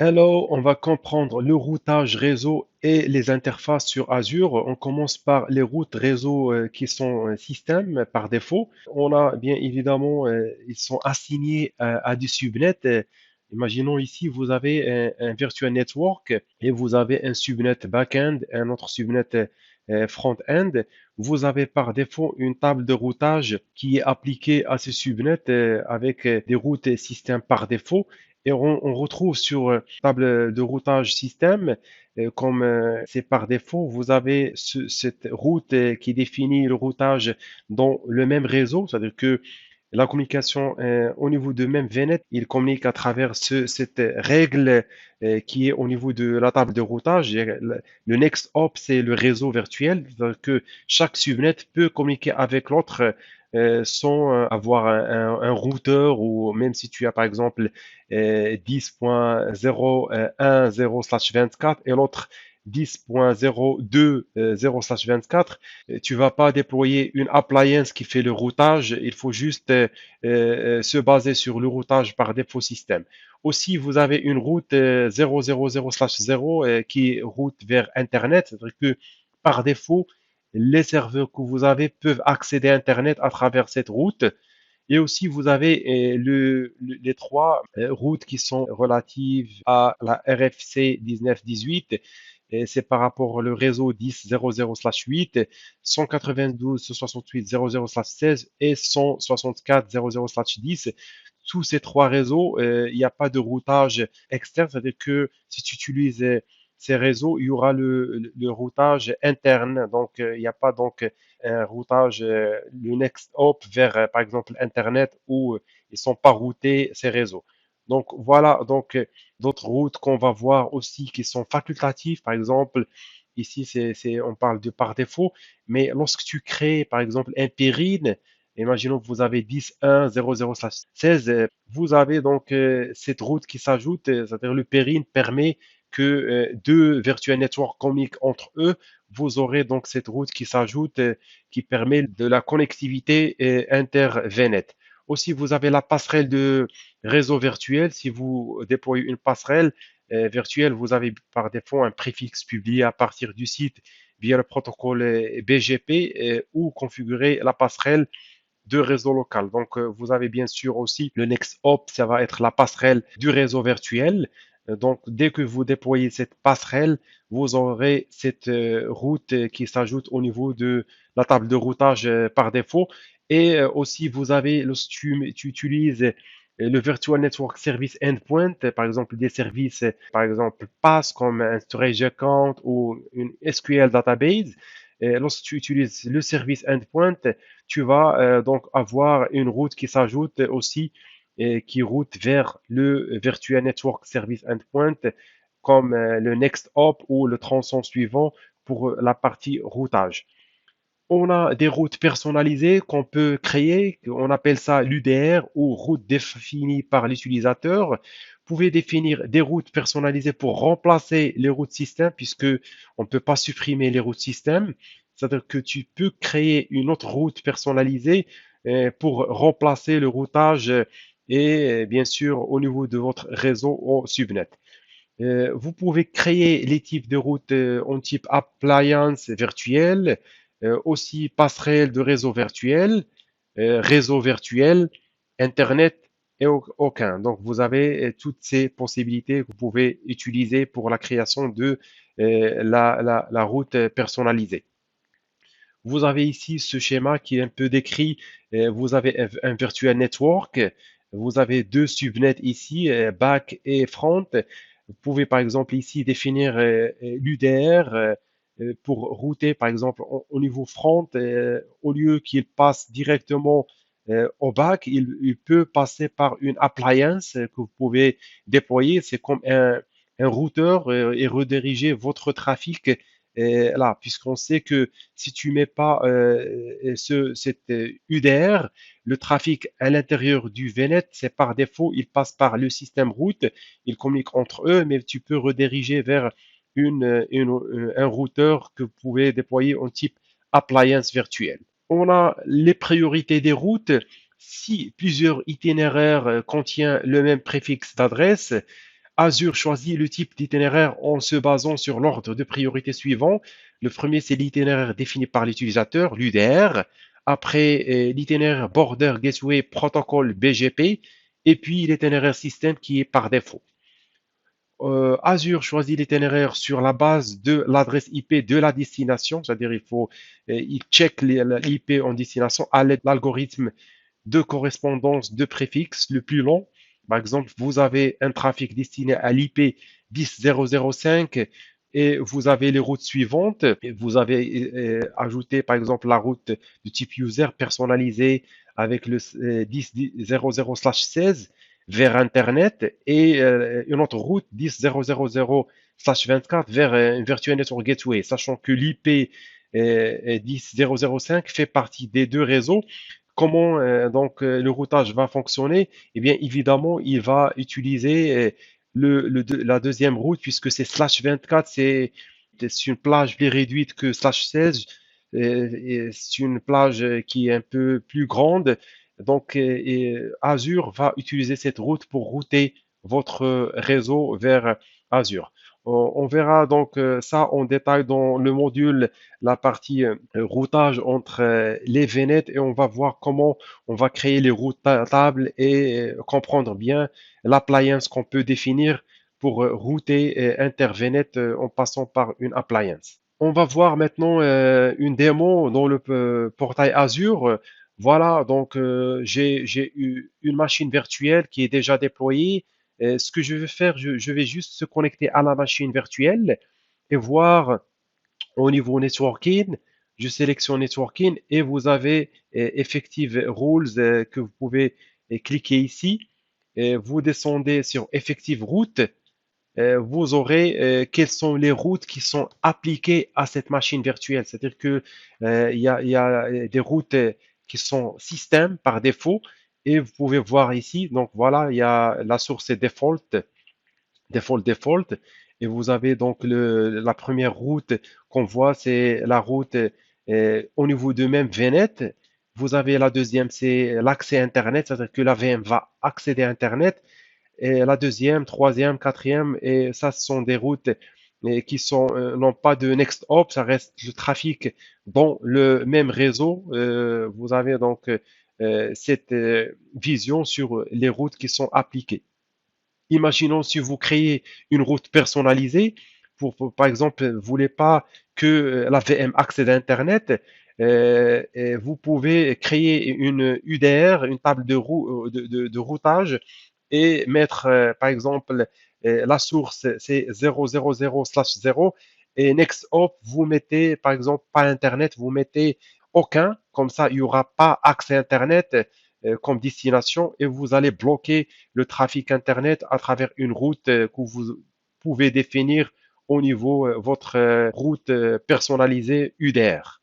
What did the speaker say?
Hello, on va comprendre le routage réseau et les interfaces sur Azure. On commence par les routes réseau qui sont système par défaut. On a bien évidemment, ils sont assignés à du subnet. Imaginons ici, vous avez un virtual network et vous avez un subnet back-end, un autre subnet front-end. Vous avez par défaut une table de routage qui est appliquée à ce subnet avec des routes système par défaut. Et on retrouve sur table de routage système, comme c'est par défaut, vous avez cette route qui définit le routage dans le même réseau, c'est-à-dire que la communication au niveau de même VNet, il communique à travers cette règle qui est au niveau de la table de routage. Et le next hop, c'est le réseau virtuel, c'est-à-dire que chaque subnet peut communiquer avec l'autre sans avoir un routeur ou même si tu as par exemple 10.010/24 et l'autre 10.020/24, tu vas pas déployer une appliance qui fait le routage, il faut juste se baser sur le routage par défaut système. Aussi, vous avez une route 000/0 qui route vers Internet, c'est-à-dire que par défaut, les serveurs que vous avez peuvent accéder à Internet à travers cette route. Et aussi, vous avez les trois routes qui sont relatives à la RFC 1918. Et c'est par rapport au réseau 10.00/8, 192.168.00/16 et 164.00/10. Tous ces trois réseaux, il n'y a pas de routage externe, c'est-à-dire que si tu utilises ces réseaux, il y aura le routage interne. Donc, il n'y a pas donc un routage, le next hop vers, par exemple, Internet où ils sont pas routés ces réseaux. Donc, voilà, donc, d'autres routes qu'on va voir aussi qui sont facultatives. Par exemple, ici, on parle de par défaut, mais lorsque tu crées, par exemple, un périne, imaginons que vous avez 10.1.0.0/16, vous avez donc cette route qui s'ajoute, c'est-à-dire le périne permet que deux virtual networks communiquent entre eux. Vous aurez donc cette route qui s'ajoute, qui permet de la connectivité inter-VNet. Aussi, vous avez la passerelle de réseau virtuel. Si vous déployez une passerelle virtuelle, vous avez par défaut un préfixe publié à partir du site via le protocole BGP ou configurer la passerelle de réseau local. Donc, vous avez bien sûr aussi le next hop, ça va être la passerelle du réseau virtuel. Donc, dès que vous déployez cette passerelle, vous aurez cette route qui s'ajoute au niveau de la table de routage par défaut. Et aussi, vous avez, lorsque tu utilises le Virtual Network Service Endpoint, par exemple des services, par exemple PaaS comme un storage account ou une SQL database, lorsque tu utilises le service endpoint, tu vas donc avoir une route qui s'ajoute aussi et qui route vers le Virtual Network Service Endpoint comme le next hop ou le tronçon suivant pour la partie routage. On a des routes personnalisées qu'on peut créer, on appelle ça l'UDR ou route définie par l'utilisateur. Vous pouvez définir des routes personnalisées pour remplacer les routes système puisque on ne peut pas supprimer les routes système. C'est-à-dire que tu peux créer une autre route personnalisée pour remplacer le routage et bien sûr au niveau de votre réseau au subnet. Vous pouvez créer les types de routes en type appliance virtuelle, aussi passerelle de réseau virtuel, Internet et aucun. Donc, vous avez toutes ces possibilités que vous pouvez utiliser pour la création de la route personnalisée. Vous avez ici ce schéma qui est un peu décrit. Vous avez un virtual network. Vous avez deux subnets ici, back et front. Vous pouvez par exemple ici définir l'UDR pour router par exemple au niveau front. Au lieu qu'il passe directement au back, il peut passer par une appliance que vous pouvez déployer. C'est comme un routeur et rediriger votre trafic là, puisqu'on sait que si tu mets pas cette UDR, le trafic à l'intérieur du VNet, c'est par défaut, il passe par le système route, ils communiquent entre eux, mais tu peux rediriger vers un routeur que vous pouvez déployer en type appliance virtuelle. On a les priorités des routes. Si plusieurs itinéraires contiennent le même préfixe d'adresse, Azure choisit le type d'itinéraire en se basant sur l'ordre de priorité suivant. Le premier, c'est l'itinéraire défini par l'utilisateur, l'UDR. Après, l'itinéraire Border Gateway Protocol BGP. Et puis, l'itinéraire système qui est par défaut. Azure choisit l'itinéraire sur la base de l'adresse IP de la destination, c'est-à-dire il check l'IP en destination à l'aide de l'algorithme de correspondance de préfixes le plus long. Par exemple, vous avez un trafic destiné à l'IP 10005 et vous avez les routes suivantes. Vous avez ajouté par exemple la route du type user personnalisée avec le 10.00/16 vers Internet et une autre route 10.000/24 vers une Virtual Network Gateway, sachant que l'IP 10.005 fait partie des deux réseaux. Comment le routage va fonctionner? Eh bien, évidemment, il va utiliser la deuxième route puisque c'est slash 24, c'est une plage plus réduite que slash 16. C'est une plage qui est un peu plus grande. Donc, Azure va utiliser cette route pour router votre réseau vers Azure. On verra donc ça en détail dans le module, la partie routage entre les VNet et on va voir comment on va créer les routes tables et comprendre bien l'appliance qu'on peut définir pour router inter-VNet en passant par une appliance. On va voir maintenant une démo dans le portail Azure. Voilà, donc j'ai eu une machine virtuelle qui est déjà déployée. Ce que je vais faire, je vais juste se connecter à la machine virtuelle et voir au niveau networking. Je sélectionne networking et vous avez effective rules que vous pouvez cliquer ici. Vous descendez sur effective route, vous aurez quelles sont les routes qui sont appliquées à cette machine virtuelle. C'est-à-dire que il y a des routes qui sont système par défaut et vous pouvez voir ici. Donc voilà, il y a la source est default. Et vous avez donc la première route qu'on voit, c'est la route au niveau de même VNet. Vous avez la deuxième, c'est l'accès Internet, c'est-à-dire que la VM va accéder à Internet et la deuxième, troisième, quatrième, et ça, ce sont des routes qui sont n'ont pas de next hop, ça reste le trafic dans le même réseau. Vous avez donc cette vision sur les routes qui sont appliquées. Imaginons si vous créez une route personnalisée, par exemple, vous voulez pas que la VM accède à Internet, et vous pouvez créer une UDR, une table de routage, et mettre, par exemple, la source, c'est 000/0 et next hop, vous mettez, par exemple, pas Internet, vous mettez aucun, comme ça, il n'y aura pas accès Internet comme destination et vous allez bloquer le trafic Internet à travers une route que vous pouvez définir au niveau votre route personnalisée UDR.